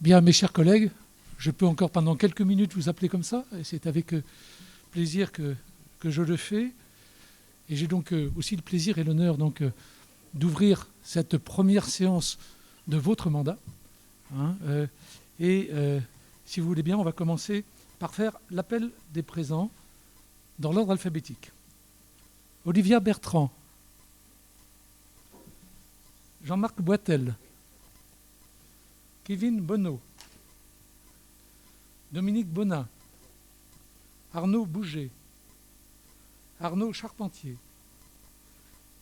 Bien, mes chers collègues, je peux encore pendant quelques minutes vous appeler comme ça, et c'est avec plaisir que je le fais. Et j'ai donc aussi le plaisir et l'honneur d'ouvrir cette première séance de votre mandat. Si vous voulez bien, on va commencer par faire l'appel des présents dans l'ordre alphabétique. Olivia Bertrand, Jean-Marc Boitel, Kevin Bonneau, Dominique Bonnat, Arnaud Bouget, Arnaud Charpentier,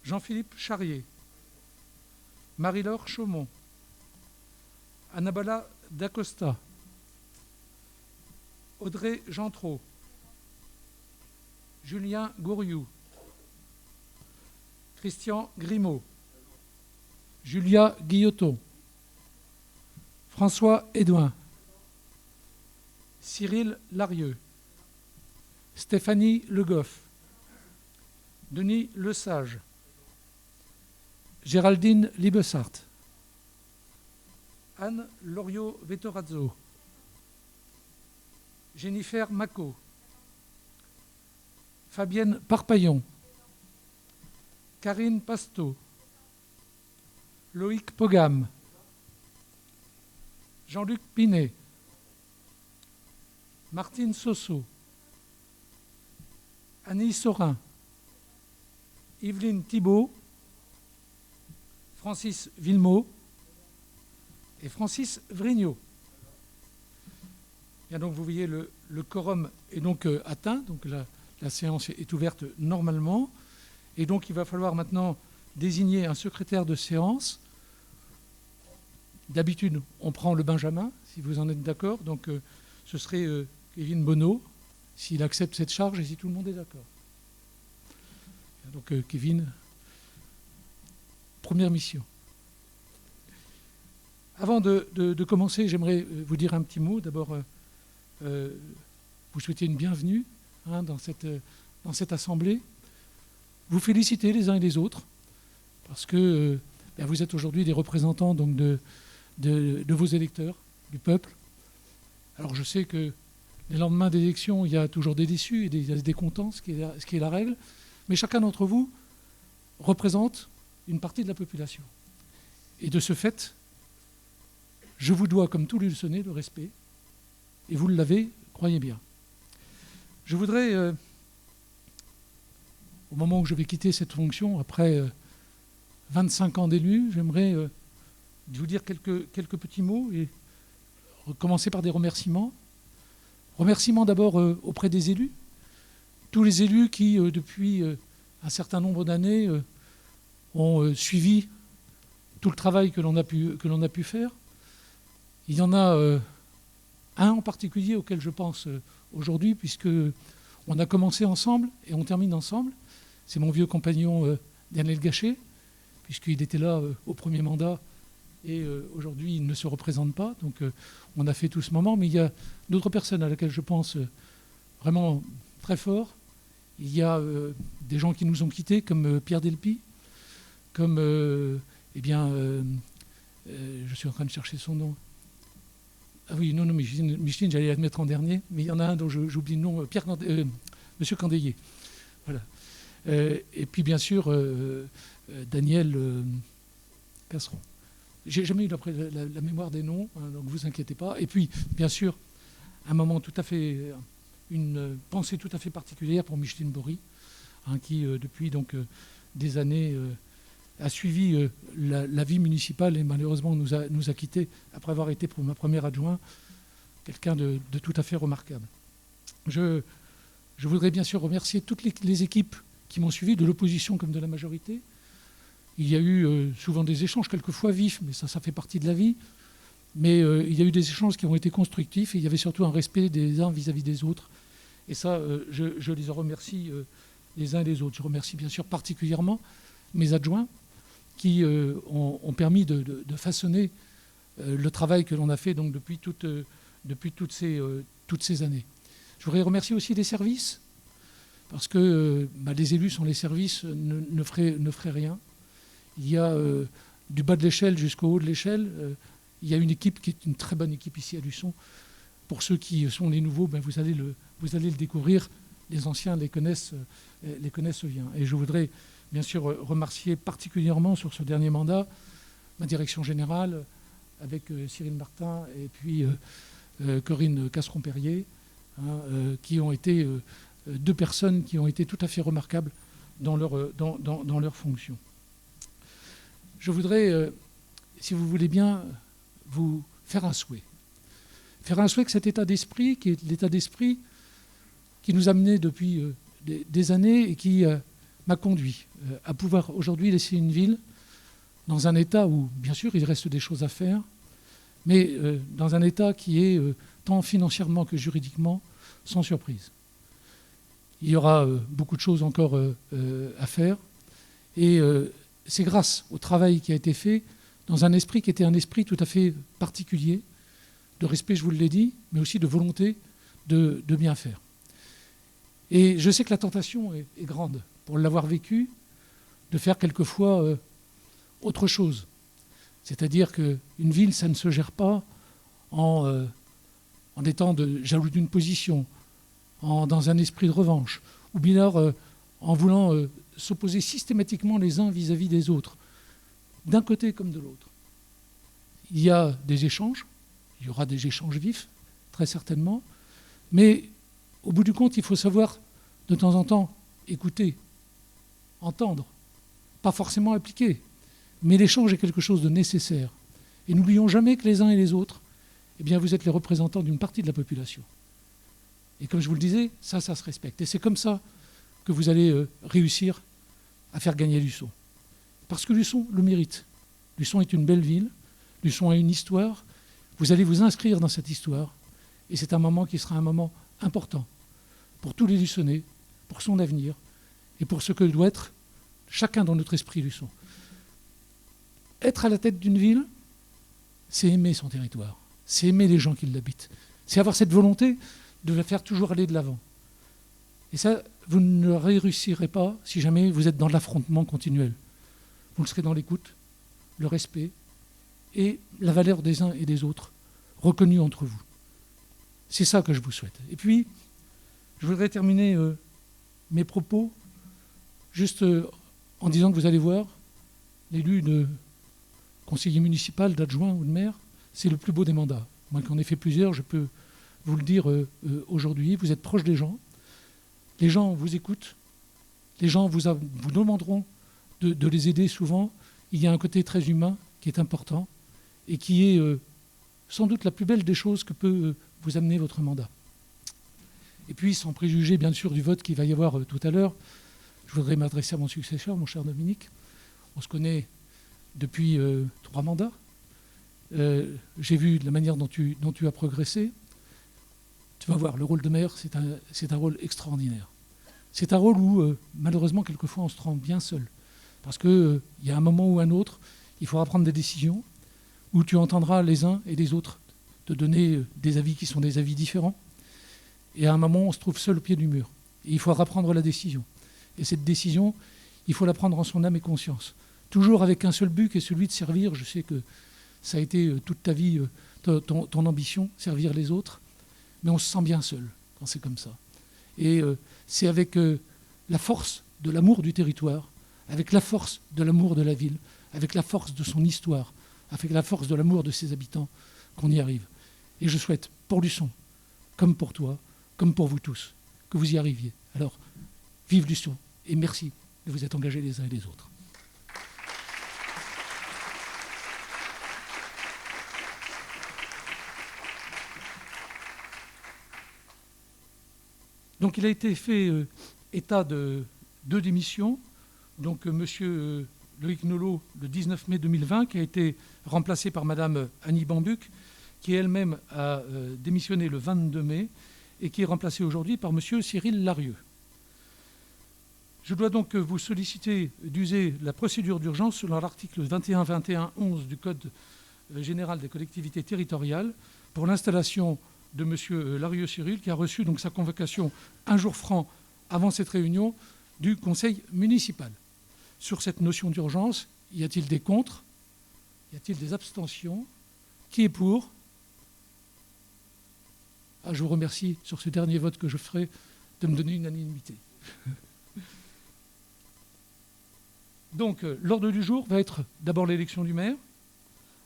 Jean-Philippe Charrier, Marie-Laure Chaumont, Annabella Dacosta, Audrey Gentreau, Julien Gouriou, Christian Grimaud, Julia Guillotot, François Edouin, Cyril Larieux, Stéphanie Le Goff, Denis Lesage, Géraldine Libessart, Anne Loriot-Vettorazzo, Jennifer Macot, Fabienne Parpaillon, Karine Pasteau, Loïc Pogam, Jean-Luc Pinet, Martine Sosso, Annie Sorin, Yveline Thibault, Francis Villemot et Francis Vrignot. Bien, donc vous voyez le quorum est donc atteint, donc la séance est ouverte normalement. Et donc il va falloir maintenant désigner un secrétaire de séance. D'habitude, on prend le Benjamin, si vous en êtes d'accord. Donc ce serait Kevin Bonneau, s'il accepte cette charge et si tout le monde est d'accord. Donc Kevin, première mission. Avant de commencer, j'aimerais vous dire un petit mot. D'abord, vous souhaiter une bienvenue dans cette assemblée. Vous féliciter les uns et les autres, parce que vous êtes aujourd'hui des représentants donc, de vos électeurs, du peuple. Alors je sais que les lendemains d'élection, il y a toujours des déçus et des décontents, ce qui est la règle, mais chacun d'entre vous représente une partie de la population. Et de ce fait, je vous dois, comme tout Luçonnais, le respect, et vous l'avez, croyez bien. Je voudrais, au moment où je vais quitter cette fonction, après 25 ans d'élu, j'aimerais vous dire quelques petits mots et commencer par des remerciements. Remerciements d'abord auprès des élus, tous les élus qui, depuis un certain nombre d'années, ont suivi tout le travail que l'on a pu faire. Il y en a un en particulier auquel je pense aujourd'hui, puisqu'on a commencé ensemble et on termine ensemble. C'est mon vieux compagnon Daniel Gachet, puisqu'il était là au premier mandat et aujourd'hui il ne se représente pas. Donc on a fait tout ce moment, mais il y a d'autres personnes à laquelle je pense vraiment très fort. Il y a des gens qui nous ont quittés, comme Pierre Delpy, comme, je suis en train de chercher son nom. Ah oui, non, Micheline, j'allais la mettre en dernier, mais il y en a un dont j'oublie le nom, Monsieur Candélier. Voilà. Et puis bien sûr, Daniel Casseron. J'ai jamais eu la mémoire des noms, donc vous inquiétez pas. Et puis, bien sûr, une pensée tout à fait particulière pour Micheline Bory, qui depuis donc des années a suivi la vie municipale et malheureusement nous a quittés après avoir été pour ma première adjointe quelqu'un de tout à fait remarquable. Je voudrais bien sûr remercier toutes les équipes qui m'ont suivi, de l'opposition comme de la majorité. Il y a eu souvent des échanges, quelquefois vifs, mais ça fait partie de la vie. Mais il y a eu des échanges qui ont été constructifs et il y avait surtout un respect des uns vis-à-vis des autres. Et ça, je les remercie les uns et les autres. Je remercie bien sûr particulièrement mes adjoints qui ont permis de façonner le travail que l'on a fait donc, depuis toutes ces années. Je voudrais remercier aussi les services, parce que les élus sans les services ne feraient rien. Il y a du bas de l'échelle jusqu'au haut de l'échelle, il y a une équipe qui est une très bonne équipe ici à Luçon. Pour ceux qui sont les nouveaux, vous allez le découvrir. Les anciens les connaissent bien. Et je voudrais bien sûr remercier particulièrement sur ce dernier mandat ma direction générale avec Cyril Martin et puis Corinne Casseron-Perrier, qui ont été deux personnes qui ont été tout à fait remarquables dans leur fonction. Je voudrais, si vous voulez bien, vous faire un souhait. Faire un souhait que cet état d'esprit, qui est l'état d'esprit qui nous a menés depuis des années et qui m'a conduit à pouvoir aujourd'hui laisser une ville dans un état où, bien sûr, il reste des choses à faire, mais dans un état qui est, tant financièrement que juridiquement, sans surprise. Il y aura beaucoup de choses encore à faire, et c'est grâce au travail qui a été fait dans un esprit qui était un esprit tout à fait particulier, de respect, je vous l'ai dit, mais aussi de volonté de bien faire. Et je sais que la tentation est grande, pour l'avoir vécu, de faire quelquefois autre chose. C'est-à-dire qu'une ville, ça ne se gère pas en étant jaloux d'une position, dans un esprit de revanche, ou bien alors en voulant s'opposer systématiquement les uns vis-à-vis des autres, d'un côté comme de l'autre. Il y a des échanges, il y aura des échanges vifs, très certainement, mais au bout du compte, il faut savoir de temps en temps écouter, entendre, pas forcément appliquer, mais l'échange est quelque chose de nécessaire. Et n'oublions jamais que les uns et les autres, eh bien, vous êtes les représentants d'une partie de la population. Et comme je vous le disais, ça se respecte. Et c'est comme ça que vous allez réussir à faire gagner Luçon. Parce que Luçon le mérite. Luçon est une belle ville, Luçon a une histoire, vous allez vous inscrire dans cette histoire, et c'est un moment qui sera un moment important pour tous les Luçonnais, pour son avenir, et pour ce que doit être chacun dans notre esprit Luçon. Être à la tête d'une ville, c'est aimer son territoire, c'est aimer les gens qui l'habitent, c'est avoir cette volonté de la faire toujours aller de l'avant. Et ça, vous ne réussirez pas si jamais vous êtes dans l'affrontement continuel. Vous le serez dans l'écoute, le respect et la valeur des uns et des autres, reconnue entre vous. C'est ça que je vous souhaite. Et puis, je voudrais terminer mes propos juste en disant que vous allez voir, l'élu de conseiller municipal, d'adjoint ou de maire, c'est le plus beau des mandats. Moi qui en ai fait plusieurs, je peux vous le dire aujourd'hui, vous êtes proche des gens, les gens vous écoutent, les gens vous demanderont de les aider souvent. Il y a un côté très humain qui est important et qui est sans doute la plus belle des choses que peut vous amener votre mandat. Et puis, sans préjuger bien sûr du vote qu'il va y avoir tout à l'heure, je voudrais m'adresser à mon successeur, mon cher Dominique. On se connaît depuis 3 mandats. J'ai vu la manière dont tu as progressé. Tu vas voir, le rôle de maire, c'est un rôle extraordinaire. C'est un rôle où, malheureusement, quelquefois, on se rend bien seul. Parce qu'il y a un moment ou un autre, il faudra prendre des décisions où tu entendras les uns et les autres te donner des avis qui sont des avis différents. Et à un moment, on se trouve seul au pied du mur. Et il faudra prendre la décision. Et cette décision, il faut la prendre en son âme et conscience. Toujours avec un seul but, qui est celui de servir. Je sais que ça a été toute ta vie, ton ambition, servir les autres. Mais on se sent bien seul quand c'est comme ça. Et c'est avec la force de l'amour du territoire, avec la force de l'amour de la ville, avec la force de son histoire, avec la force de l'amour de ses habitants qu'on y arrive. Et je souhaite pour Luçon, comme pour toi, comme pour vous tous, que vous y arriviez. Alors, vive Luçon et merci de vous être engagés les uns et les autres. Donc il a été fait état de 2 démissions. Donc monsieur Loïc Nolot, le 19 mai 2020, qui a été remplacé par madame Annie Bambuc, qui elle-même a démissionné le 22 mai et qui est remplacée aujourd'hui par monsieur Cyril Larieux. Je dois donc vous solliciter d'user la procédure d'urgence selon l'article 21-21-11 du Code général des collectivités territoriales pour l'installation de M. Larieux Cyril, qui a reçu donc sa convocation un jour franc avant cette réunion du Conseil municipal. Sur cette notion d'urgence, y a-t-il des contre? Y a-t-il des abstentions? Qui est pour? Ah, je vous remercie sur ce dernier vote que je ferai de me donner une unanimité. Donc, l'ordre du jour va être d'abord l'élection du maire,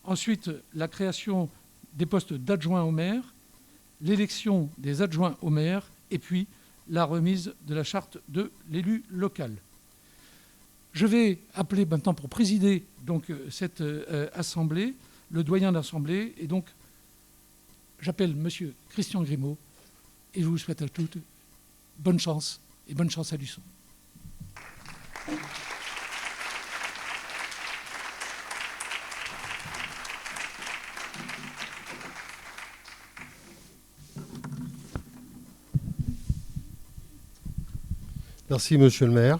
ensuite la création des postes d'adjoints au maire, l'élection des adjoints au maire et puis la remise de la charte de l'élu local. Je vais appeler maintenant pour présider donc, cette assemblée, le doyen d'assemblée, et donc j'appelle M. Christian Grimaud et je vous souhaite à toutes bonne chance et bonne chance à Luçon. Merci, monsieur le maire.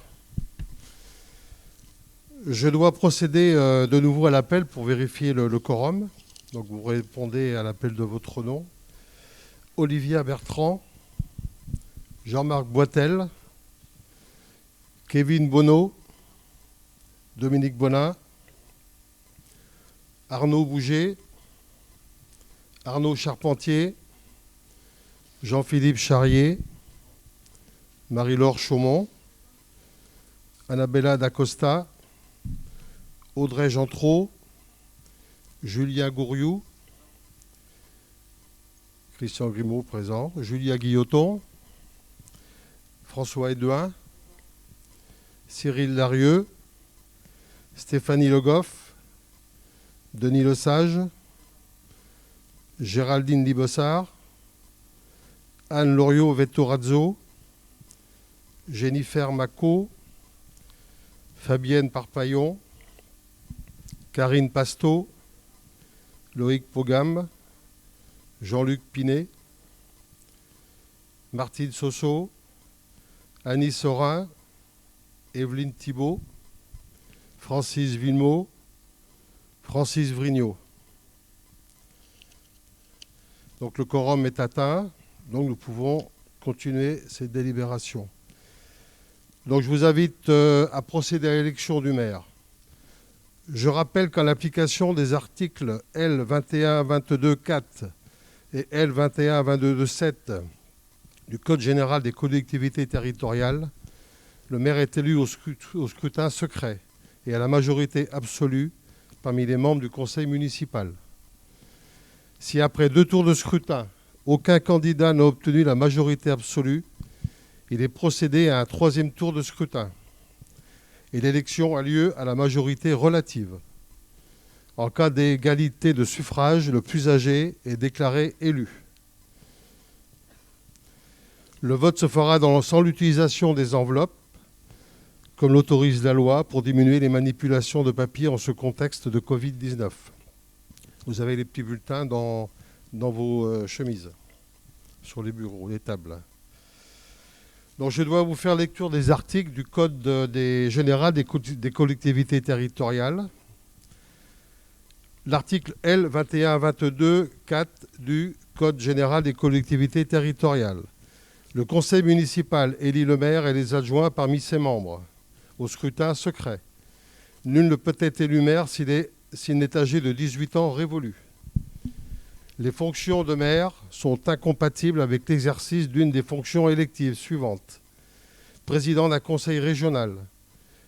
Je dois procéder de nouveau à l'appel pour vérifier le quorum. Donc vous répondez à l'appel de votre nom. Olivia Bertrand, Jean-Marc Boitel, Kevin Bonneau, Dominique Bonin, Arnaud Bouget, Arnaud Charpentier, Jean-Philippe Charrier, Marie-Laure Chaumont, Annabella D'Acosta, Audrey Gentreau, Julien Gouriou, Christian Grimaud présent, Julia Guilloton, François Edouin, Cyril Larieux, Stéphanie Le Goff, Denis Lesage, Géraldine Libossard, Anne Loriot-Vettorazzo, Jennifer Macot, Fabienne Parpaillon, Karine Pasteau, Loïc Pogam, Jean-Luc Pinet, Martine Sosso, Annie Sorin, Evelyne Thibault, Francis Villemot, Francis Vrignot. Donc le quorum est atteint, donc nous pouvons continuer ces délibérations. Donc je vous invite à procéder à l'élection du maire. Je rappelle qu'en application des articles L 21-22-4 et L 21-22-7 du Code général des collectivités territoriales, le maire est élu au scrutin secret et à la majorité absolue parmi les membres du conseil municipal. Si après 2 tours de scrutin, aucun candidat n'a obtenu la majorité absolue, il est procédé à un 3e tour de scrutin et l'élection a lieu à la majorité relative. En cas d'égalité de suffrage, le plus âgé est déclaré élu. Le vote se fera sans l'utilisation des enveloppes, comme l'autorise la loi, pour diminuer les manipulations de papier en ce contexte de Covid-19. Vous avez les petits bulletins dans vos chemises, sur les bureaux, les tables. Donc je dois vous faire lecture des articles du Code général des collectivités territoriales. L'article L 21-22-4 du Code général des collectivités territoriales. Le conseil municipal élit le maire et les adjoints parmi ses membres, au scrutin secret. Nul ne peut être élu maire s'il n'est âgé de 18 ans révolus. Les fonctions de maire sont incompatibles avec l'exercice d'une des fonctions électives suivantes. Président d'un conseil régional,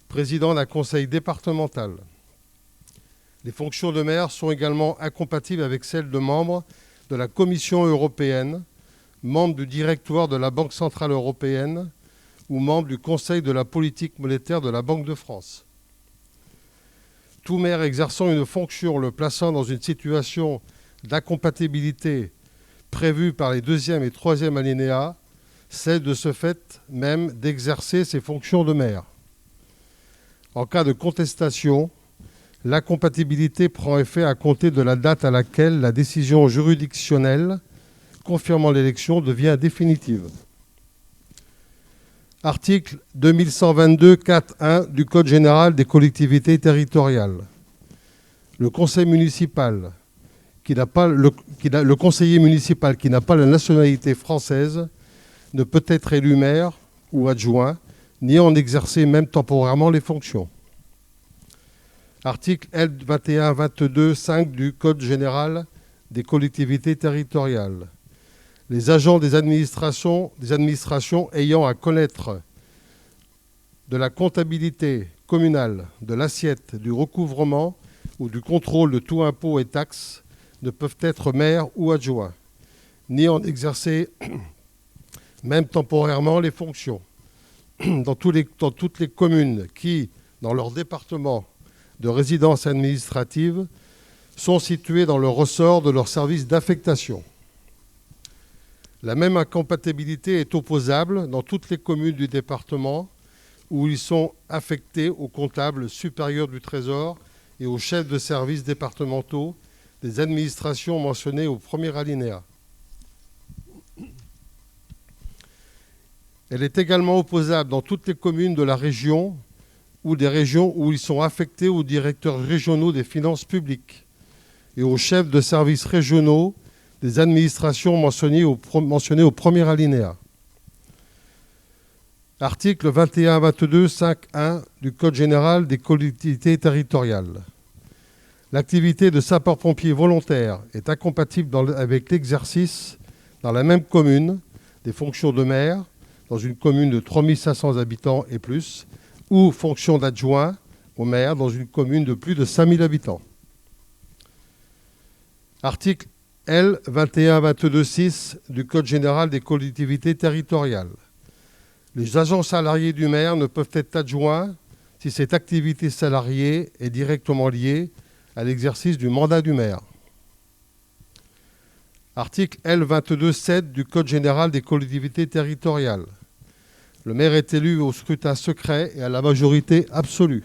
président d'un conseil départemental. Les fonctions de maire sont également incompatibles avec celles de membre de la Commission européenne, membre du directoire de la Banque centrale européenne ou membre du Conseil de la politique monétaire de la Banque de France. Tout maire exerçant une fonction le plaçant dans une situation d'incompatibilité prévue par les 2e et 3e alinéas cesse de ce fait même d'exercer ses fonctions de maire. En cas de contestation, l'incompatibilité prend effet à compter de la date à laquelle la décision juridictionnelle confirmant l'élection devient définitive. Article 2122-4.1 du Code général des collectivités territoriales. Le conseiller municipal qui n'a pas la nationalité française ne peut être élu maire ou adjoint, ni en exercer même temporairement les fonctions. Article L 2122-5 du Code général des collectivités territoriales. Les agents des administrations ayant à connaître de la comptabilité communale, de l'assiette, du recouvrement ou du contrôle de tout impôt et taxes ne peuvent être maires ou adjoints, ni en exercer même temporairement les fonctions. Dans toutes les communes qui, dans leur département de résidence administrative, sont situées dans le ressort de leur service d'affectation. La même incompatibilité est opposable dans toutes les communes du département où ils sont affectés au comptable supérieur du Trésor et aux chefs de services départementaux des administrations mentionnées au premier alinéa. Elle est également opposable dans toutes les communes de la région ou des régions où ils sont affectés aux directeurs régionaux des finances publiques et aux chefs de services régionaux des administrations mentionnées au premier alinéa. Articles 21, 22, 5.1 du Code général des collectivités territoriales. L'activité de sapeur-pompier volontaire est incompatible avec l'exercice dans la même commune des fonctions de maire, dans une commune de 3500 habitants et plus, ou fonction d'adjoint au maire dans une commune de plus de 5000 habitants. Article L. 21-22-6 du Code général des collectivités territoriales. Les agents salariés du maire ne peuvent être adjoints si cette activité salariée est directement liée à l'exercice du mandat du maire. Article L. 22-7 du Code général des collectivités territoriales. Le maire est élu au scrutin secret et à la majorité absolue.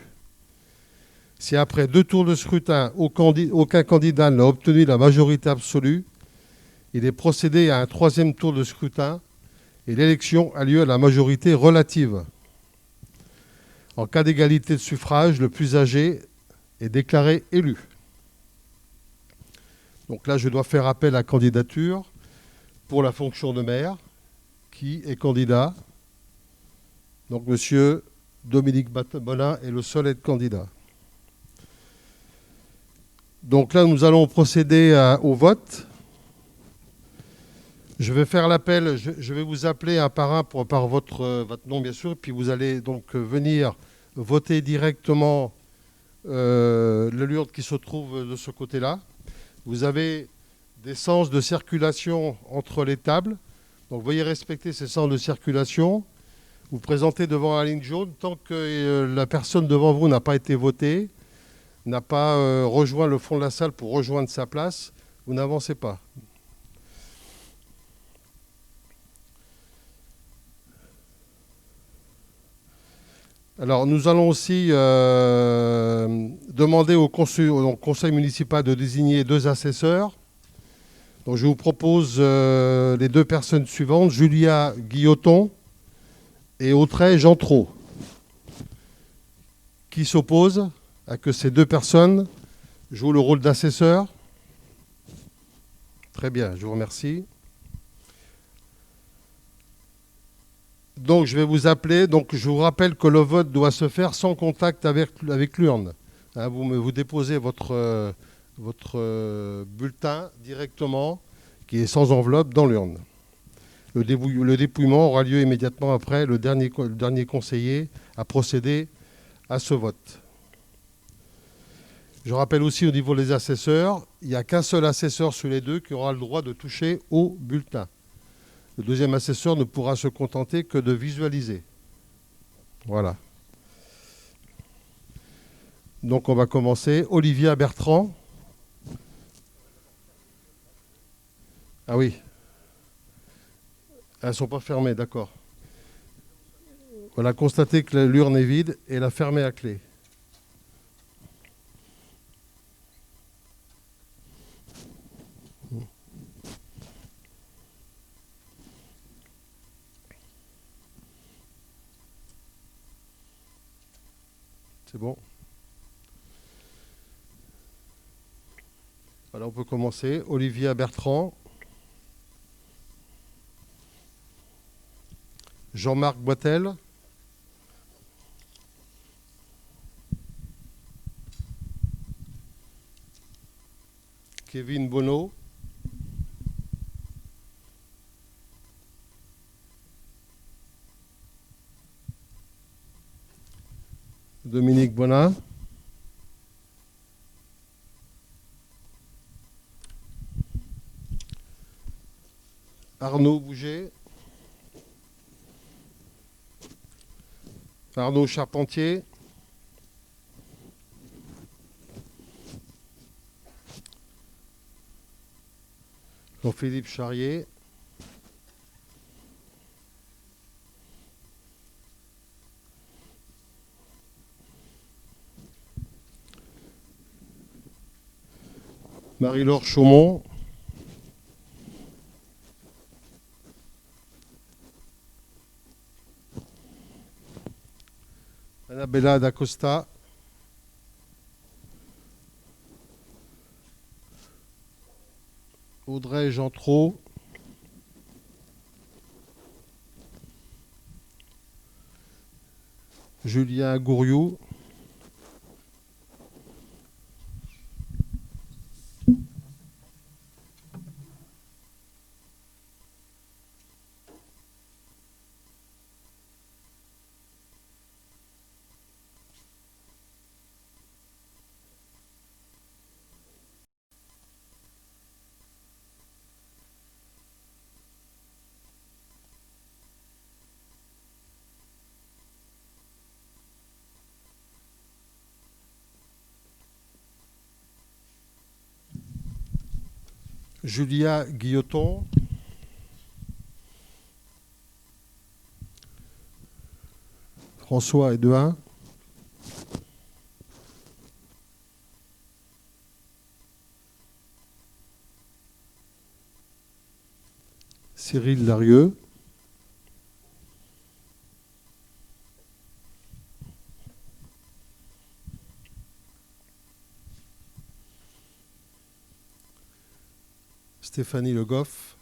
Si après 2 tours de scrutin, aucun candidat n'a obtenu la majorité absolue, il est procédé à un 3e tour de scrutin et l'élection a lieu à la majorité relative. En cas d'égalité de suffrage, le plus âgé est déclaré élu. Donc là, je dois faire appel à candidature pour la fonction de maire. Qui est candidat? Donc monsieur Dominique Bolin est le seul à être candidat. Donc là, nous allons procéder au vote. Je vais faire l'appel, je vais vous appeler un par un par votre nom, bien sûr, puis vous allez donc venir voter directement l'urne qui se trouve de ce côté-là. Vous avez des sens de circulation entre les tables, donc veuillez respecter ces sens de circulation. Vous présentez devant la ligne jaune tant que la personne devant vous n'a pas été votée, n'a pas rejoint le fond de la salle pour rejoindre sa place, vous n'avancez pas. Alors, nous allons aussi demander au conseil municipal de désigner 2 assesseurs. Donc, je vous propose les 2 personnes suivantes, Julia Guilloton et Autray Jean Trot. Qui s'oppose à que ces 2 personnes jouent le rôle d'assesseur? Très bien, je vous remercie. Donc, je vais vous appeler. Donc, je vous rappelle que le vote doit se faire sans contact avec l'urne. Hein, vous déposez votre bulletin directement, qui est sans enveloppe, dans l'urne. Le dépouillement aura lieu immédiatement après. Le dernier conseiller a procédé à ce vote. Je rappelle aussi au niveau des assesseurs, il n'y a qu'un seul assesseur sur les 2 qui aura le droit de toucher au bulletin. Le 2e assesseur ne pourra se contenter que de visualiser. Voilà. Donc on va commencer. Olivia Bertrand. Ah oui. Elles ne sont pas fermées, d'accord. Voilà, constatez que l'urne est vide et la fermer à clé. C'est bon. Voilà, on peut commencer. Olivia Bertrand. Jean-Marc Boitel. Kevin Bonneau. Dominique Bonin. Arnaud Bouget. Arnaud Charpentier. Jean-Philippe Charrier. Marie-Laure Chaumont. Annabella D'Acosta. Audrey Gentreau. Julien Gouriou. Julia Guilloton. François Edouin. Cyril Larieux. Stéphanie Le Goff.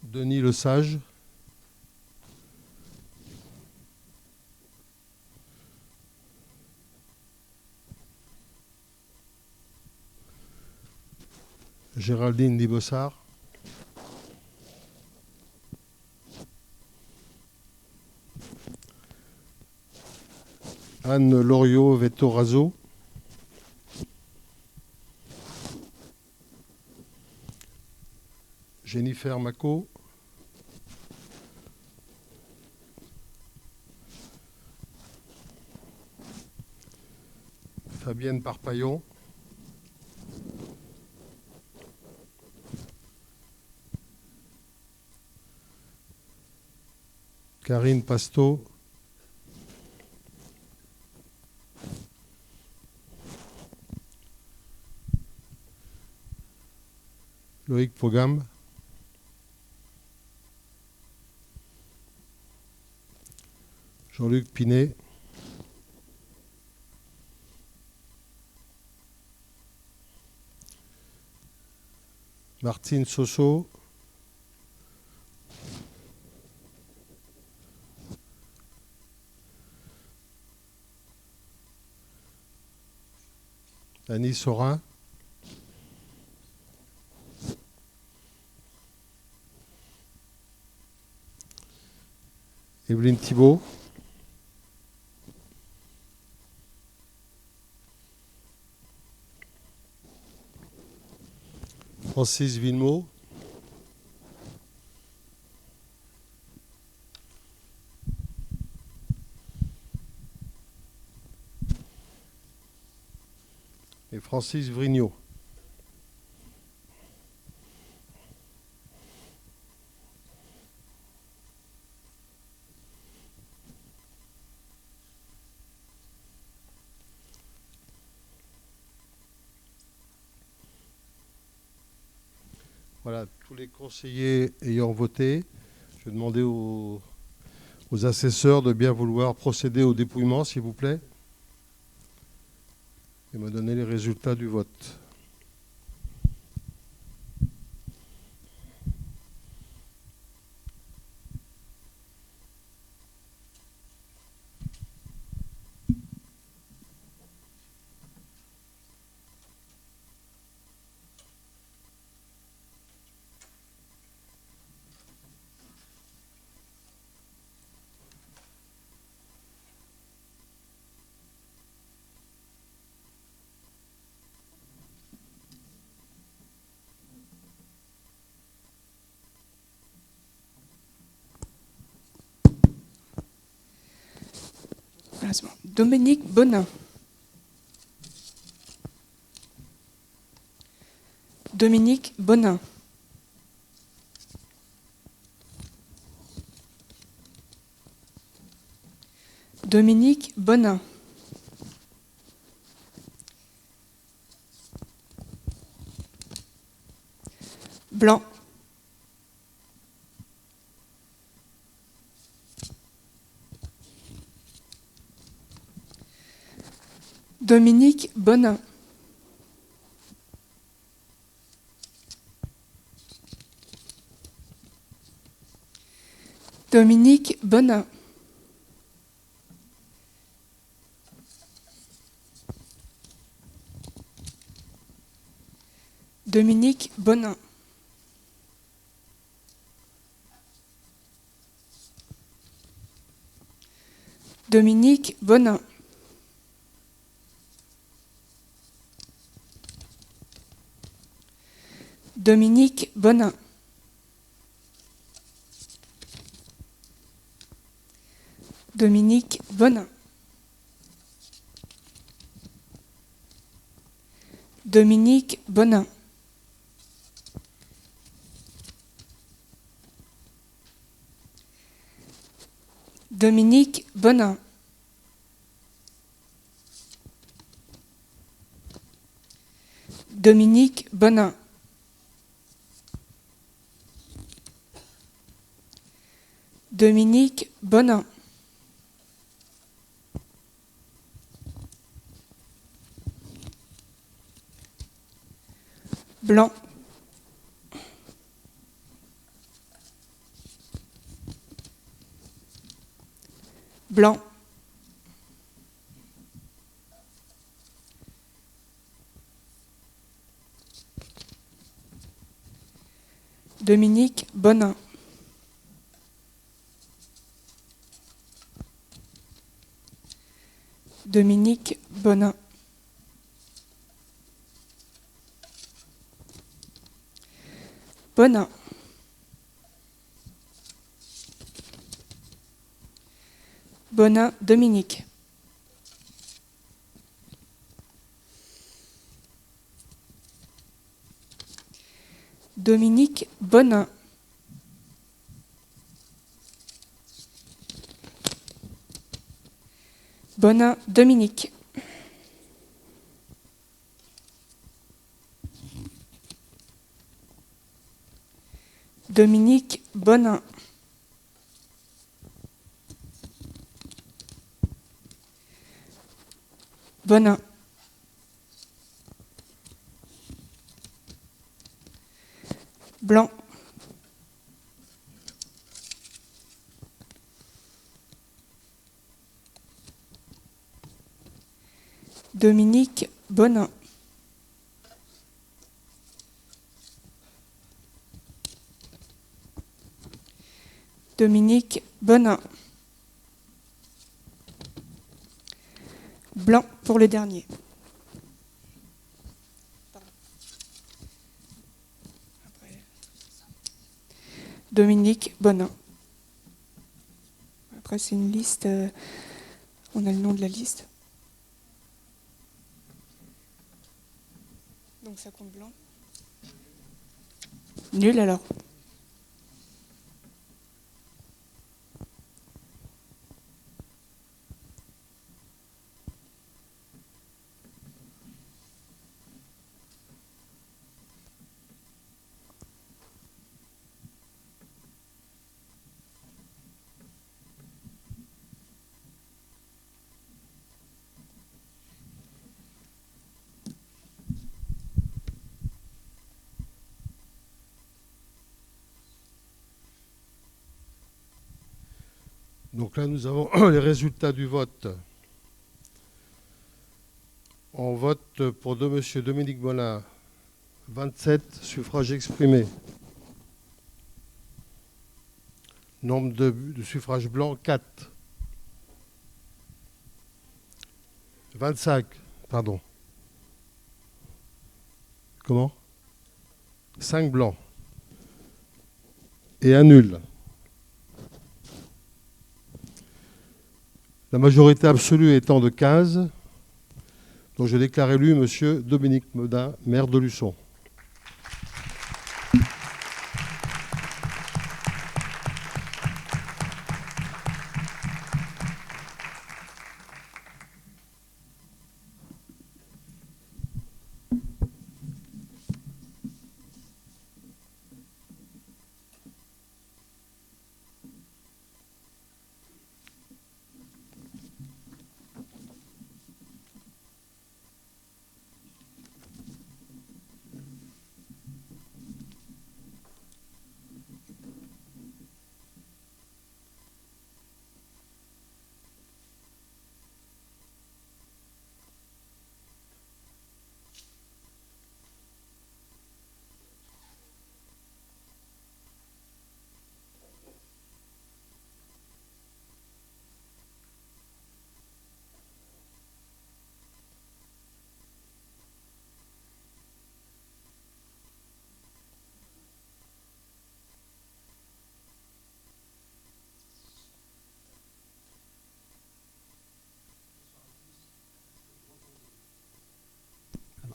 Denis Lesage. Géraldine Libossard. Anne Loriot-Vettorazo. Jennifer Mako. Fabienne Parpaillon. Karine Pasto. Loïc Pogam. Jean-Luc Pinet. Martine Sosso. Annie Sorin. Evelyne Thibault. Francis Villemot. Et Francis Vrignot. Voilà, tous les conseillers ayant voté, je vais demander aux assesseurs de bien vouloir procéder au dépouillement, s'il vous plaît, et me donner les résultats du vote. Voilà, c'est bon. Dominique Bonin. Dominique Bonin. Dominique Bonin. Blanc. Dominique Bonin. Dominique Bonin. Dominique Bonin. Dominique Bonin. Dominique Bonin. Dominique Bonin. Dominique Bonin. Dominique Bonin. Dominique Bonin. Dominique Bonin. Blanc. Blanc. Dominique Bonin. Dominique Bonin. Bonin. Bonin Dominique. Dominique Bonin. Bonin Dominique. Dominique Bonin. Bonin. Blanc. Dominique Bonin. Dominique Bonin. Blanc pour le dernier. Dominique Bonin. Après, c'est une liste. On a le nom de la liste. Donc ça compte blanc. Nul alors. Donc là, nous avons les résultats du vote. On vote pour M. Dominique Bonin, 27 suffrages exprimés. Nombre de suffrages blancs, 4. 25, pardon. Comment? 5 blancs. Et un nul. La majorité absolue étant de 15, donc je déclare élu M. Dominique Meudin, maire de Luçon.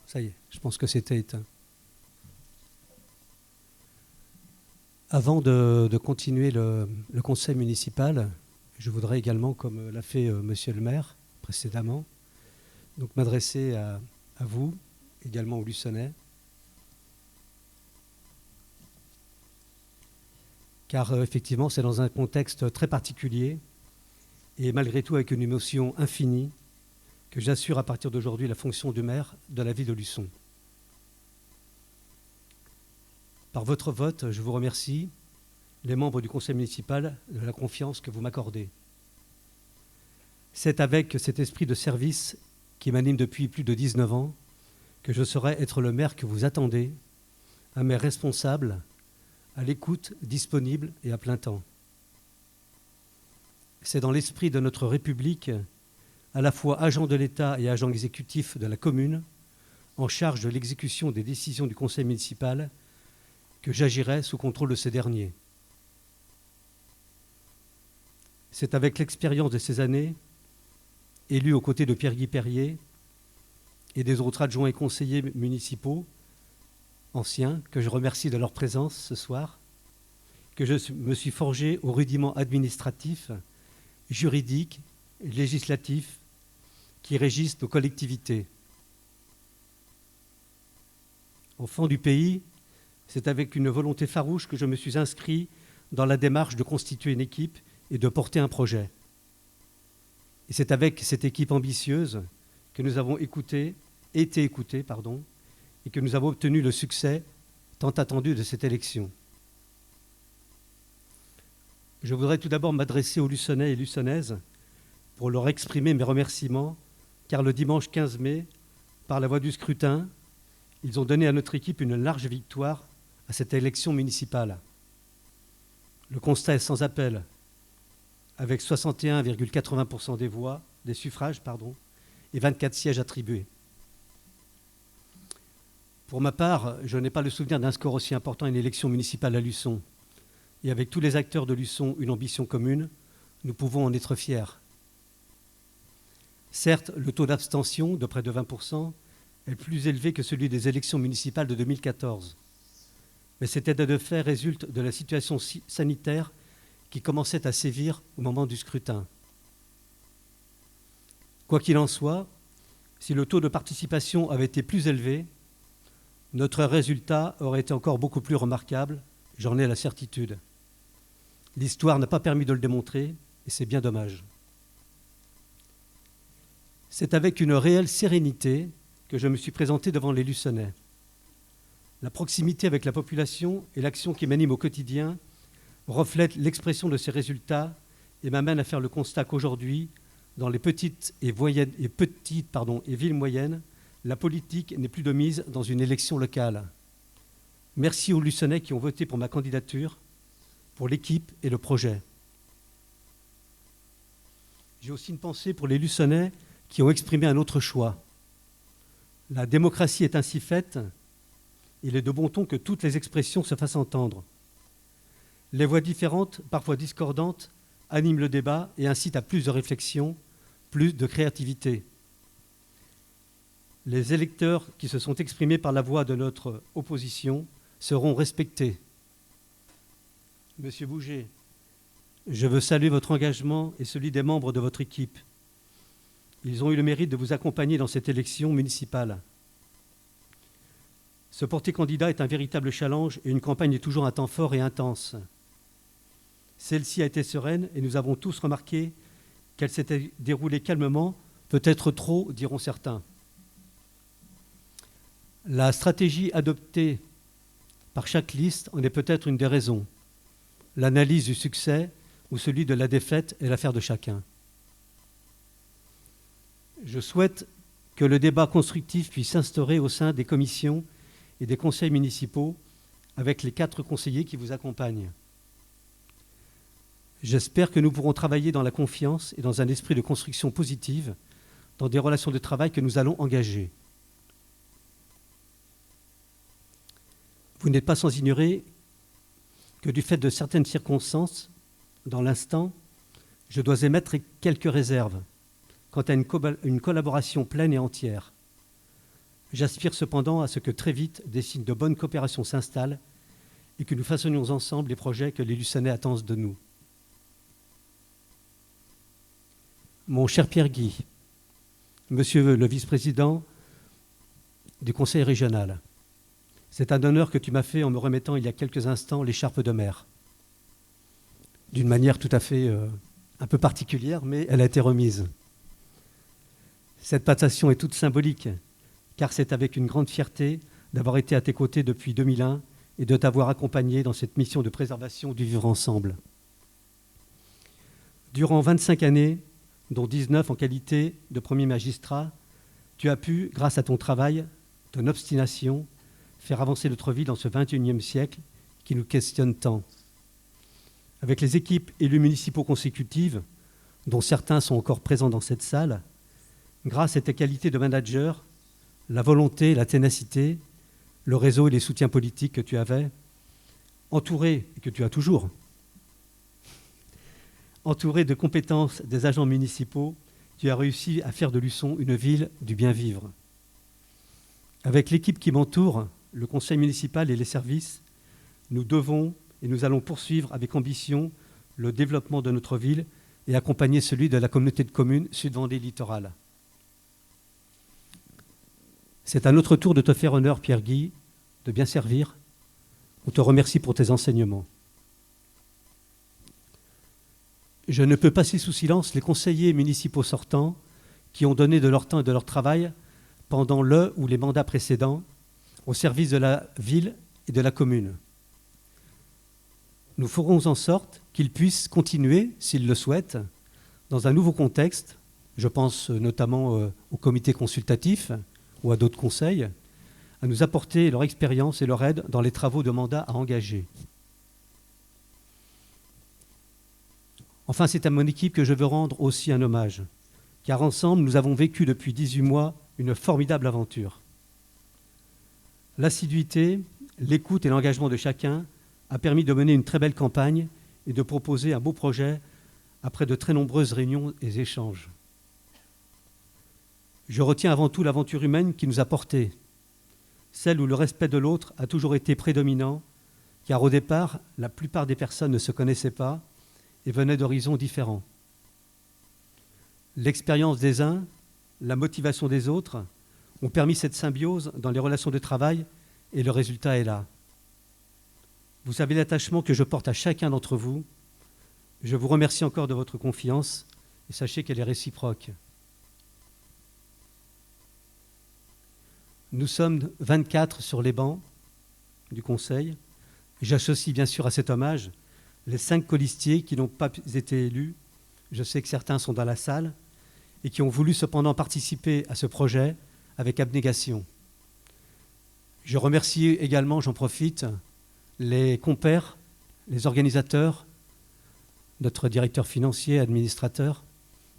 Ça y est, je pense que c'était éteint. Avant de continuer le conseil municipal, je voudrais également, comme l'a fait monsieur le maire précédemment, donc m'adresser à vous, également aux Luçonnais, car effectivement c'est dans un contexte très particulier et malgré tout avec une émotion infinie que j'assure à partir d'aujourd'hui la fonction de maire de la ville de Luçon. Par votre vote, je vous remercie, les membres du conseil municipal, de la confiance que vous m'accordez. C'est avec cet esprit de service qui m'anime depuis plus de 19 ans que je saurai être le maire que vous attendez, un maire responsable, à l'écoute, disponible et à plein temps. C'est dans l'esprit de notre République, à la fois agent de l'État et agent exécutif de la commune, en charge de l'exécution des décisions du conseil municipal, que j'agirai sous contrôle de ces derniers. C'est avec l'expérience de ces années, élu aux côtés de Pierre-Guy Perrier et des autres adjoints et conseillers municipaux anciens, que je remercie de leur présence ce soir, que je me suis forgé aux rudiments administratifs, juridiques, législatifs, qui régissent nos collectivités. Enfant du pays, c'est avec une volonté farouche que je me suis inscrit dans la démarche de constituer une équipe et de porter un projet. Et c'est avec cette équipe ambitieuse que nous avons été écoutés, et que nous avons obtenu le succès tant attendu de cette élection. Je voudrais tout d'abord m'adresser aux Luçonnais et Luçonnaises pour leur exprimer mes remerciements, car le dimanche 15 mai, par la voie du scrutin, ils ont donné à notre équipe une large victoire à cette élection municipale. Le constat est sans appel, avec 61,80% des voix, des suffrages, et 24 sièges attribués. Pour ma part, je n'ai pas le souvenir d'un score aussi important à une élection municipale à Luçon. Et avec tous les acteurs de Luçon, une ambition commune, nous pouvons en être fiers. Certes, le taux d'abstention, de près de 20%, est plus élevé que celui des élections municipales de 2014. Mais cet état de fait résulte de la situation sanitaire qui commençait à sévir au moment du scrutin. Quoi qu'il en soit, si le taux de participation avait été plus élevé, notre résultat aurait été encore beaucoup plus remarquable, j'en ai la certitude. L'histoire n'a pas permis de le démontrer, et c'est bien dommage. C'est avec une réelle sérénité que je me suis présenté devant les Luçonnais. La proximité avec la population et l'action qui m'anime au quotidien reflètent l'expression de ces résultats et m'amènent à faire le constat qu'aujourd'hui, dans les petites et villes moyennes, la politique n'est plus de mise dans une élection locale. Merci aux Luçonnais qui ont voté pour ma candidature, pour l'équipe et le projet. J'ai aussi une pensée pour les Luçonnais qui ont exprimé un autre choix. La démocratie est ainsi faite, il est de bon ton que toutes les expressions se fassent entendre. Les voix différentes, parfois discordantes, animent le débat et incitent à plus de réflexion, plus de créativité. Les électeurs qui se sont exprimés par la voix de notre opposition seront respectés. Monsieur Bouget, je veux saluer votre engagement et celui des membres de votre équipe. Ils ont eu le mérite de vous accompagner dans cette élection municipale. Se porter candidat est un véritable challenge et une campagne est toujours un temps fort et intense. Celle-ci a été sereine et nous avons tous remarqué qu'elle s'était déroulée calmement, peut-être trop, diront certains. La stratégie adoptée par chaque liste en est peut-être une des raisons. L'analyse du succès ou celui de la défaite est l'affaire de chacun. Je souhaite que le débat constructif puisse s'instaurer au sein des commissions et des conseils municipaux avec les 4 conseillers qui vous accompagnent. J'espère que nous pourrons travailler dans la confiance et dans un esprit de construction positive dans des relations de travail que nous allons engager. Vous n'êtes pas sans ignorer que du fait de certaines circonstances, dans l'instant, je dois émettre quelques réserves quant à une collaboration pleine et entière. J'aspire cependant à ce que très vite des signes de bonne coopération s'installent et que nous façonnions ensemble les projets que les Luçonnais attendent de nous. Mon cher Pierre Guy, Monsieur le vice-président du Conseil régional, c'est un honneur que tu m'as fait en me remettant il y a quelques instants l'écharpe de maire. D'une manière tout à fait un peu particulière, mais elle a été remise. Cette passation est toute symbolique, car c'est avec une grande fierté d'avoir été à tes côtés depuis 2001 et de t'avoir accompagné dans cette mission de préservation du vivre ensemble. Durant 25 années, dont 19 en qualité de premier magistrat, tu as pu, grâce à ton travail, ton obstination, faire avancer notre vie dans ce XXIe siècle qui nous questionne tant. Avec les équipes élus municipaux consécutives, dont certains sont encore présents dans cette salle, grâce à tes qualités de manager, la volonté, la ténacité, le réseau et les soutiens politiques que tu avais, entouré, et que tu as toujours, entouré de compétences des agents municipaux, tu as réussi à faire de Luçon une ville du bien-vivre. Avec l'équipe qui m'entoure, le conseil municipal et les services, nous devons et nous allons poursuivre avec ambition le développement de notre ville et accompagner celui de la communauté de communes Sud-Vendée Littoral. C'est à notre tour de te faire honneur, Pierre Guy, de bien servir. On te remercie pour tes enseignements. Je ne peux passer sous silence les conseillers municipaux sortants qui ont donné de leur temps et de leur travail pendant le ou les mandats précédents au service de la ville et de la commune. Nous ferons en sorte qu'ils puissent continuer, s'ils le souhaitent, dans un nouveau contexte, je pense notamment au comité consultatif ou à d'autres conseils, à nous apporter leur expérience et leur aide dans les travaux de mandat à engager. Enfin, c'est à mon équipe que je veux rendre aussi un hommage, car ensemble, nous avons vécu depuis 18 mois une formidable aventure. L'assiduité, l'écoute et l'engagement de chacun a permis de mener une très belle campagne et de proposer un beau projet après de très nombreuses réunions et échanges. Je retiens avant tout l'aventure humaine qui nous a portés, celle où le respect de l'autre a toujours été prédominant, car au départ, la plupart des personnes ne se connaissaient pas et venaient d'horizons différents. L'expérience des uns, la motivation des autres ont permis cette symbiose dans les relations de travail et le résultat est là. Vous savez l'attachement que je porte à chacun d'entre vous. Je vous remercie encore de votre confiance et sachez qu'elle est réciproque. Nous sommes 24 sur les bancs du Conseil. J'associe bien sûr à cet hommage les 5 colistiers qui n'ont pas été élus. Je sais que certains sont dans la salle et qui ont voulu cependant participer à ce projet avec abnégation. Je remercie également, j'en profite, les compères, les organisateurs, notre directeur financier, administrateur,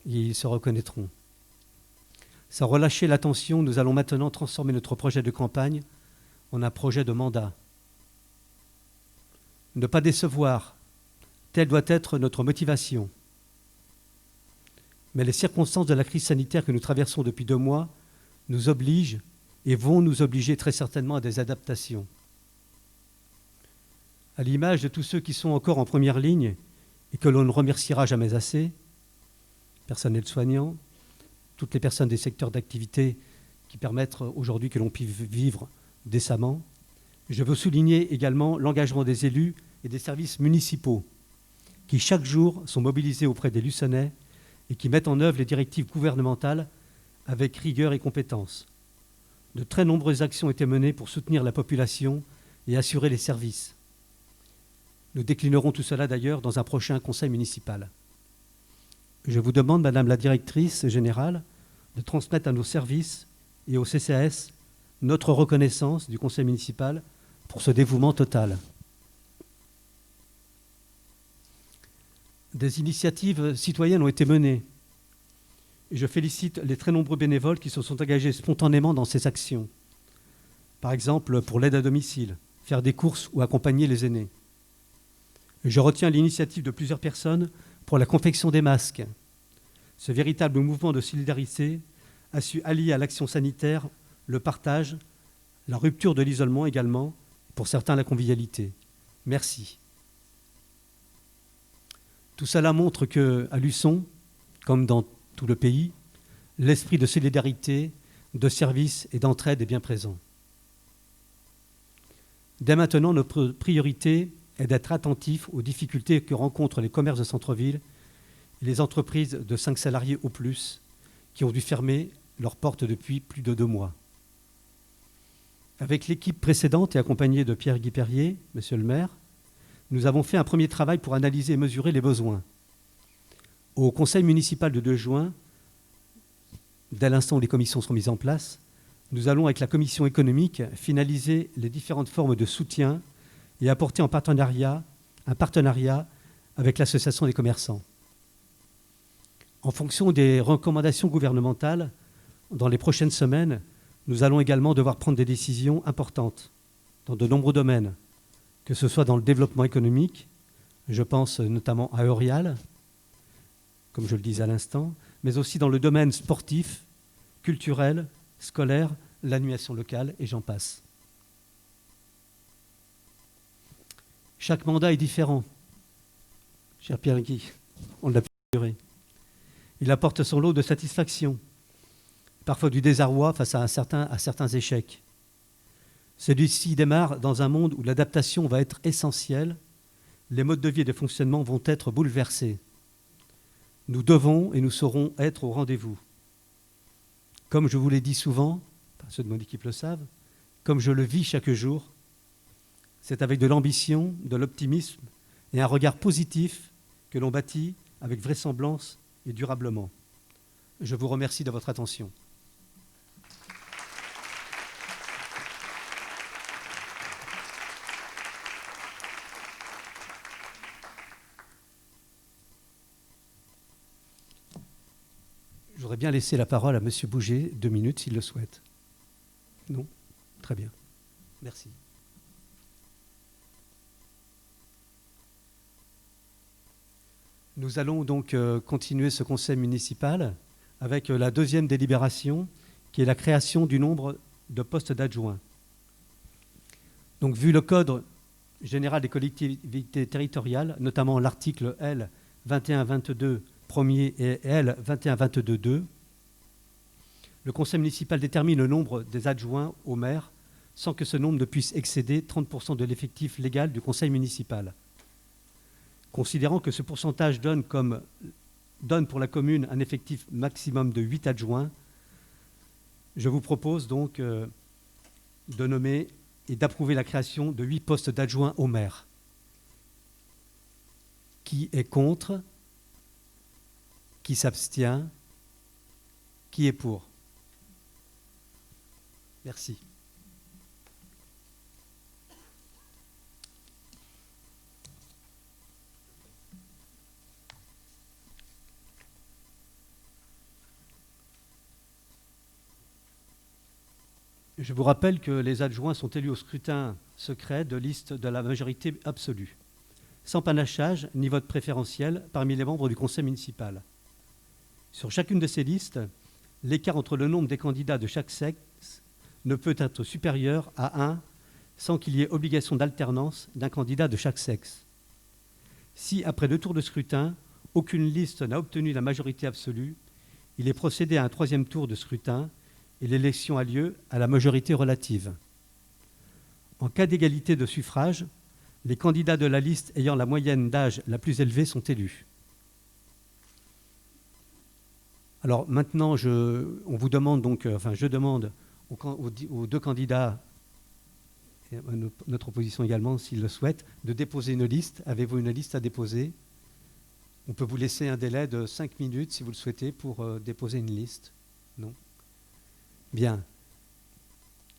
ils se reconnaîtront. Sans relâcher l'attention, nous allons maintenant transformer notre projet de campagne en un projet de mandat. Ne pas décevoir, telle doit être notre motivation. Mais les circonstances de la crise sanitaire que nous traversons depuis 2 mois nous obligent et vont nous obliger très certainement à des adaptations. À l'image de tous ceux qui sont encore en première ligne et que l'on ne remerciera jamais assez, personnel soignant, toutes les personnes des secteurs d'activité qui permettent aujourd'hui que l'on puisse vivre décemment, je veux souligner également l'engagement des élus et des services municipaux qui chaque jour sont mobilisés auprès des Luçonnais et qui mettent en œuvre les directives gouvernementales avec rigueur et compétence. De très nombreuses actions ont été menées pour soutenir la population et assurer les services. Nous déclinerons tout cela d'ailleurs dans un prochain conseil municipal. Je vous demande, Madame la directrice générale, de transmettre à nos services et au CCAS notre reconnaissance du conseil municipal pour ce dévouement total. Des initiatives citoyennes ont été menées et je félicite les très nombreux bénévoles qui se sont engagés spontanément dans ces actions. Par exemple, pour l'aide à domicile, faire des courses ou accompagner les aînés. Je retiens l'initiative de plusieurs personnes pour la confection des masques. Ce véritable mouvement de solidarité a su allier à l'action sanitaire le partage, la rupture de l'isolement également, pour certains la convivialité. Merci. Tout cela montre qu'à Luçon, comme dans tout le pays, l'esprit de solidarité, de service et d'entraide est bien présent. Dès maintenant, notre priorité est d'être attentif aux difficultés que rencontrent les commerces de centre-ville et les entreprises de 5 salariés au plus qui ont dû fermer leurs portes depuis plus de 2 mois. Avec l'équipe précédente et accompagnée de Pierre-Guy Perrier, monsieur le maire, nous avons fait un premier travail pour analyser et mesurer les besoins. Au conseil municipal de 2 juin, dès l'instant où les commissions seront mises en place, nous allons, avec la commission économique, finaliser les différentes formes de soutien et apporter un partenariat avec l'association des commerçants. En fonction des recommandations gouvernementales, dans les prochaines semaines, nous allons également devoir prendre des décisions importantes dans de nombreux domaines, que ce soit dans le développement économique, je pense notamment à Eurial, comme je le disais à l'instant, mais aussi dans le domaine sportif, culturel, scolaire, l'animation locale, et j'en passe. Chaque mandat est différent, cher Pierre-Guy, on l'a pu mesurer. Il apporte son lot de satisfaction, parfois du désarroi face à certains échecs. Celui-ci démarre dans un monde où l'adaptation va être essentielle, les modes de vie et de fonctionnement vont être bouleversés. Nous devons et nous saurons être au rendez-vous. Comme je vous l'ai dit souvent, ceux de mon équipe le savent, comme je le vis chaque jour, c'est avec de l'ambition, de l'optimisme et un regard positif que l'on bâtit avec vraisemblance et durablement. Je vous remercie de votre attention. Je voudrais bien laisser la parole à M. Bouget, 2 minutes, s'il le souhaite. Non ? Très bien. Merci. Nous allons donc continuer ce conseil municipal avec la 2e délibération, qui est la création du nombre de postes d'adjoints. Donc, vu le Code général des collectivités territoriales, notamment l'article L 2122 1er et L 2122 2, le conseil municipal détermine le nombre des adjoints au maire sans que ce nombre ne puisse excéder 30% de l'effectif légal du conseil municipal. Considérant que ce pourcentage donne pour la commune un effectif maximum de 8 adjoints, je vous propose donc de nommer et d'approuver la création de 8 postes d'adjoints au maire. Qui est contre ? Qui s'abstient ? Qui est pour ? Merci. Je vous rappelle que les adjoints sont élus au scrutin secret de liste de la majorité absolue, sans panachage ni vote préférentiel parmi les membres du conseil municipal. Sur chacune de ces listes, l'écart entre le nombre des candidats de chaque sexe ne peut être supérieur à 1 sans qu'il y ait obligation d'alternance d'un candidat de chaque sexe. Si, après 2 tours de scrutin, aucune liste n'a obtenu la majorité absolue, il est procédé à un 3e tour de scrutin et l'élection a lieu à la majorité relative. En cas d'égalité de suffrage, les candidats de la liste ayant la moyenne d'âge la plus élevée sont élus. Alors maintenant, on vous demande donc, je demande aux 2 candidats, et notre opposition également, s'ils le souhaitent, de déposer une liste. Avez-vous une liste à déposer? On peut vous laisser un délai de 5 minutes, si vous le souhaitez, pour déposer une liste. Non? Bien.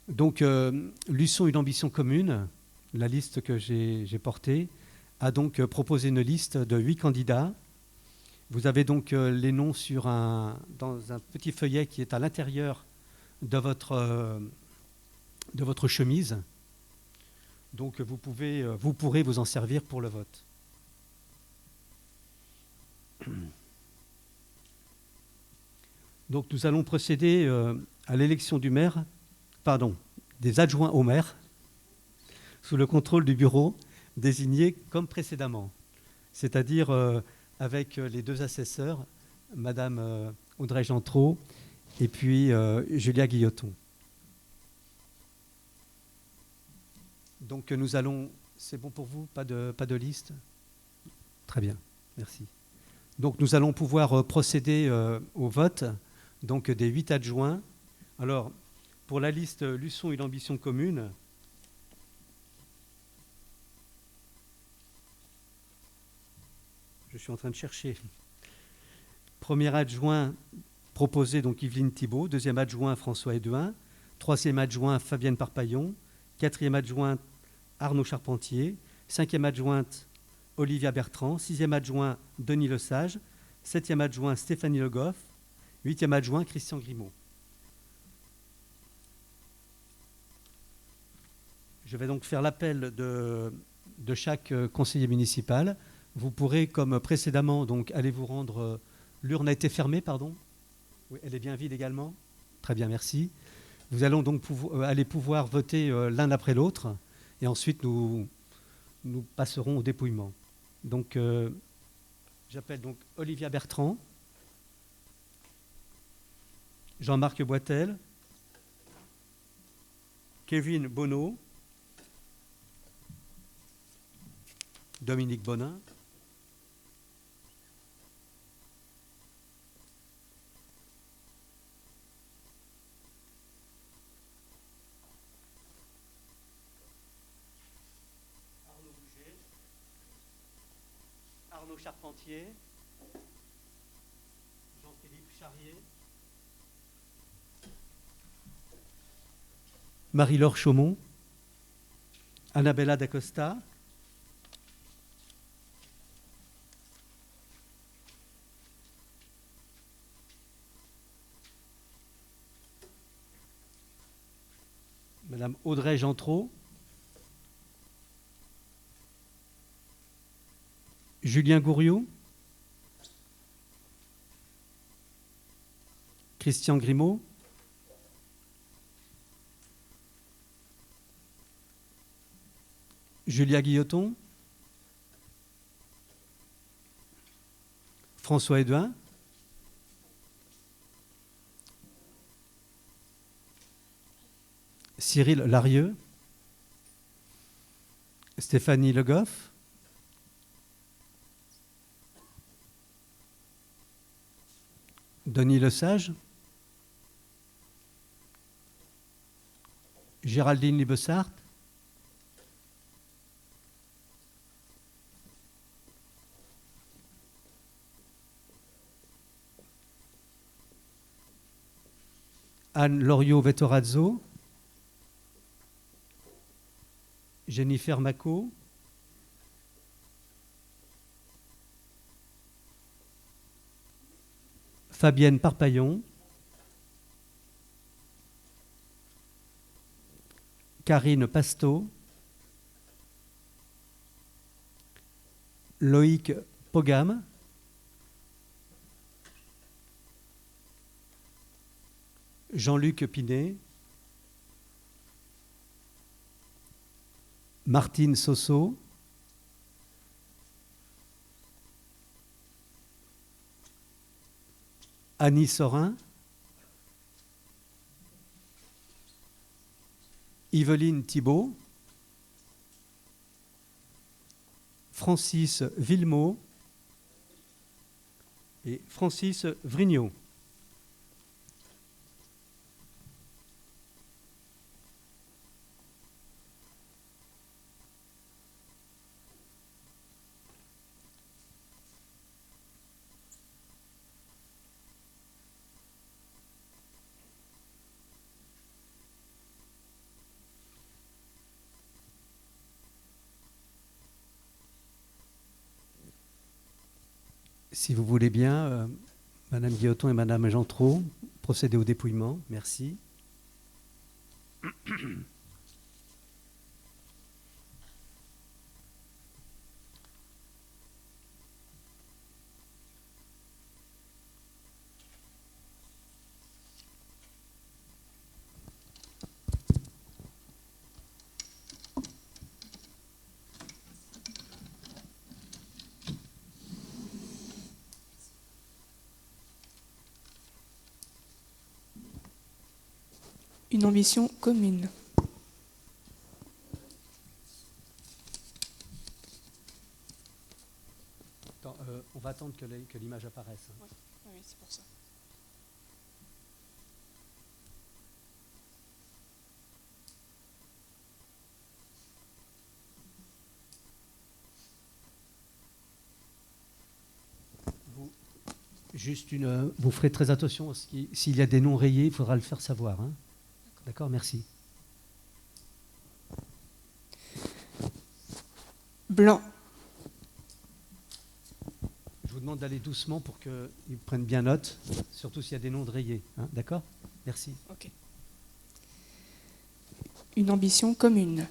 Donc, Luçon, une ambition commune, la liste que j'ai portée, a donc proposé une liste de 8 candidats. Vous avez donc les noms dans un petit feuillet qui est à l'intérieur de votre chemise. Donc vous pourrez vous en servir pour le vote. Donc nous allons procéder à l'élection des adjoints au maire sous le contrôle du bureau désigné comme précédemment, c'est-à-dire avec les 2 assesseurs, Madame Audrey Gentreau et puis Julia Guilloton. Donc nous allons... C'est bon pour vous? Pas de liste? Très bien, merci. Donc nous allons pouvoir procéder au vote donc, des 8 adjoints. Alors, pour la liste Luçon, une ambition commune, je suis en train de chercher. Premier adjoint proposé, donc Yveline Thibault. 2e adjoint, François Hédouin. 3e adjoint, Fabienne Parpaillon. 4e adjointe, Arnaud Charpentier. 5e adjointe, Olivia Bertrand. 6e adjoint, Denis Lesage. 7e adjoint, Stéphanie Le Goff. 8e adjoint, Christian Grimaud. Je vais donc faire l'appel de chaque conseiller municipal. Vous pourrez, comme précédemment, donc aller vous rendre... L'urne a été fermée, pardon? Oui, elle est bien vide également? Très bien, merci. Vous allons donc aller pouvoir voter l'un après l'autre et ensuite nous passerons au dépouillement. Donc, j'appelle donc Olivia Bertrand, Jean-Marc Boitel, Kevin Bonneau, Dominique Bonin, Arnaud Charpentier, Jean-Philippe Charrier, Marie-Laure Chaumont, Annabella D'Acosta, Madame Audrey Gentreau, Julien Gouriot, Christian Grimaud, Julia Guilloton, François Hédouin, Cyril Larieux, Stéphanie Le Goff, Denis Lesage, Géraldine Libessart, Anne Loriot-Vettorazzo, Jennifer Macot, Fabienne Parpaillon, Karine Pasteau, Loïc Pogam, Jean-Luc Pinet, Martine Sosso, Annie Sorin, Yveline Thibault, Francis Villemot et Francis Vrignot. Si vous voulez bien, Madame Guilloton et Madame Gentrot, procédez au dépouillement. Merci. Une ambition commune. Attends, on va attendre que l'image apparaisse. Oui, c'est pour ça. Vous ferez très attention. S'il y a des noms rayés, il faudra le faire savoir. Hein. D'accord, merci. Blanc. Je vous demande d'aller doucement pour qu'ils prennent bien note, surtout s'il y a des noms de rayés. Hein. D'accord ? Merci. Ok. Une ambition commune.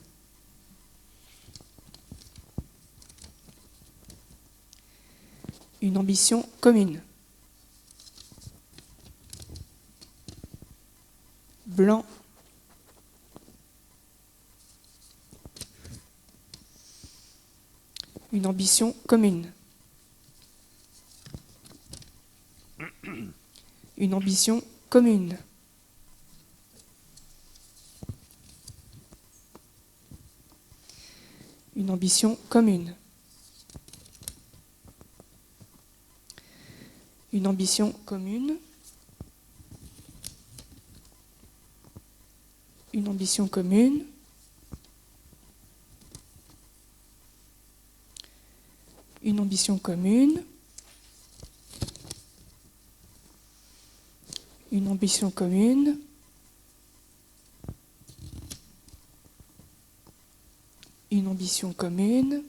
Une ambition commune. Blanc. Une ambition commune. Une ambition commune. Une ambition commune. Une ambition commune. Une ambition commune. Une ambition commune. Une ambition commune. Une ambition commune.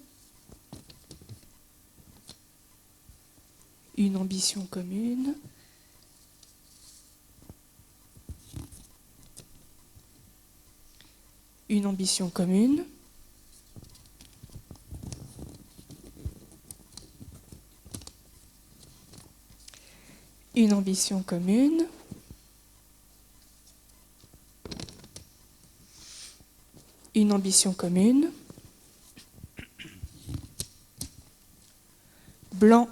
Une ambition commune. Une ambition commune. Une ambition commune. Une ambition commune. Blanc.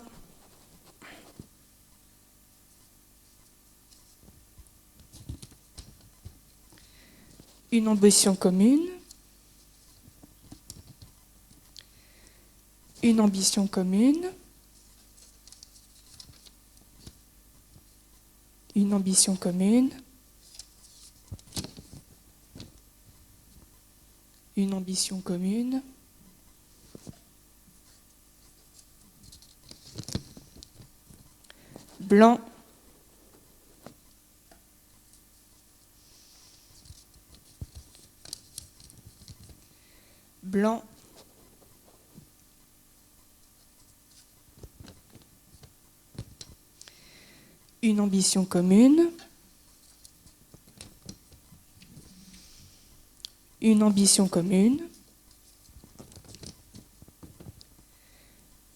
Une ambition commune. Une ambition commune. Une ambition commune. Une ambition commune. Blanc. Blanc. Une ambition commune. Une ambition commune.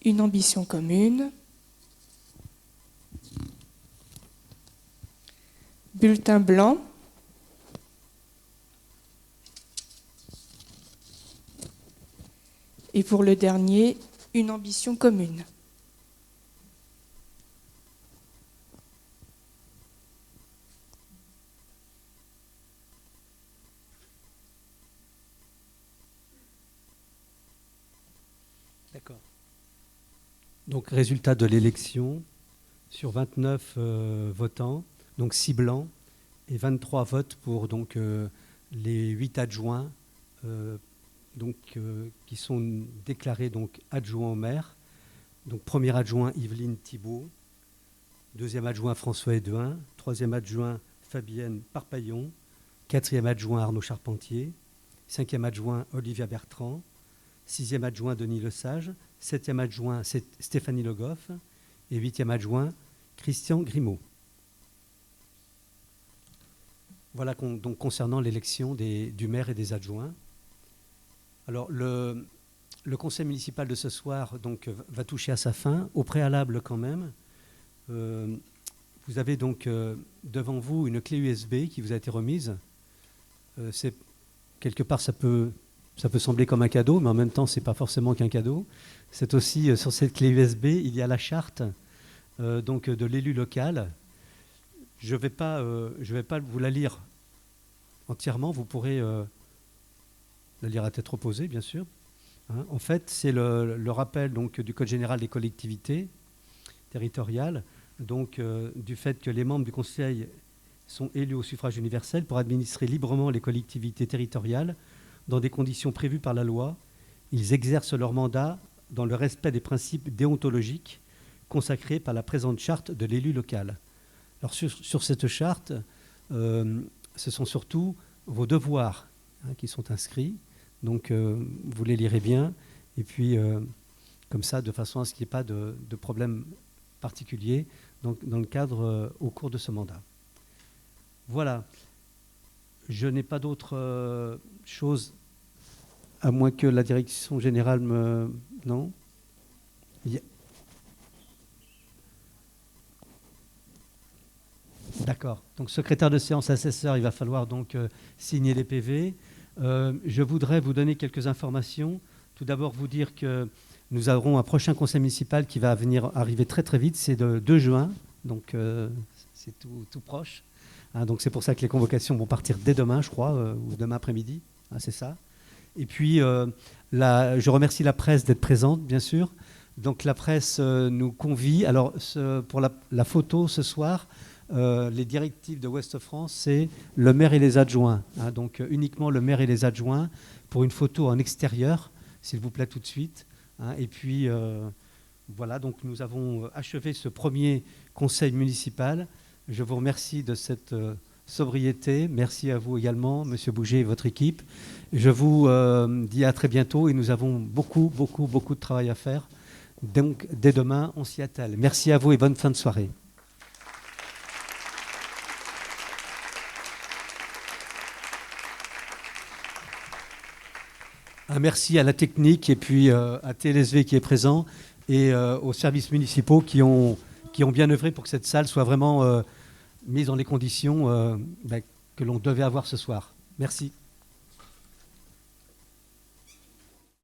Une ambition commune. bulletin blanc. Et pour le dernier, une ambition commune. D'accord. Donc, résultat de l'élection, sur 29 votants, donc 6 blancs, et 23 votes pour donc, les 8 adjoints qui sont déclarés donc, adjoints au maire. Donc, premier adjoint, Yveline Thibault. Deuxième adjoint, François Edouin. Troisième adjoint, Fabienne Parpaillon. Quatrième adjoint, Arnaud Charpentier. Cinquième adjoint, Olivia Bertrand. Sixième adjoint, Denis Lesage. Septième adjoint, Stéphanie Le Goff. Et huitième adjoint, Christian Grimaud. Voilà donc concernant l'élection du maire et des adjoints. Alors le conseil municipal de ce soir donc, va toucher à sa fin. Au préalable quand même, vous avez donc devant vous une clé USB qui vous a été remise. Quelque part ça peut sembler comme un cadeau, mais en même temps c'est pas forcément qu'un cadeau. C'est aussi sur cette clé USB il y a la charte donc de l'élu local. Je vais pas vous la lire entièrement. Vous pourrez la lire à tête reposée, bien sûr. Hein, en fait, c'est le rappel donc, du Code général des collectivités territoriales, donc du fait que les membres du Conseil sont élus au suffrage universel pour administrer librement les collectivités territoriales dans des conditions prévues par la loi. Ils exercent leur mandat dans le respect des principes déontologiques consacrés par la présente charte de l'élu local. Alors sur cette charte, ce sont surtout vos devoirs qui sont inscrits. Donc, vous les lirez bien. Et puis, comme ça, de façon à ce qu'il n'y ait pas de problème particulier donc, dans le cadre au cours de ce mandat. Voilà. Je n'ai pas d'autre chose, à moins que la direction générale me... Non ? D'accord. Donc, secrétaire de séance, assesseur, il va falloir donc signer les PV. Je voudrais vous donner quelques informations. Tout d'abord, vous dire que nous aurons un prochain conseil municipal qui va arriver très très vite. C'est le 2 juin, donc c'est tout proche. Hein, donc c'est pour ça que les convocations vont partir dès demain, je crois, ou demain après-midi. Hein, c'est ça. Et puis, je remercie la presse d'être présente, bien sûr. Donc la presse nous convie. Alors, pour la photo ce soir, les directives de Ouest France, c'est le maire et les adjoints. Hein, donc uniquement le maire et les adjoints pour une photo en extérieur, s'il vous plaît, tout de suite. Hein, et puis, voilà, donc nous avons achevé ce premier conseil municipal. Je vous remercie de cette sobriété. Merci à vous également, Monsieur Bouget et votre équipe. Je vous dis à très bientôt et nous avons beaucoup de travail à faire. Donc, dès demain, on s'y attelle. Merci à vous et bonne fin de soirée. Un merci à la technique et puis à TLSV qui est présent et aux services municipaux qui ont bien œuvré pour que cette salle soit vraiment mise dans les conditions que l'on devait avoir ce soir. Merci.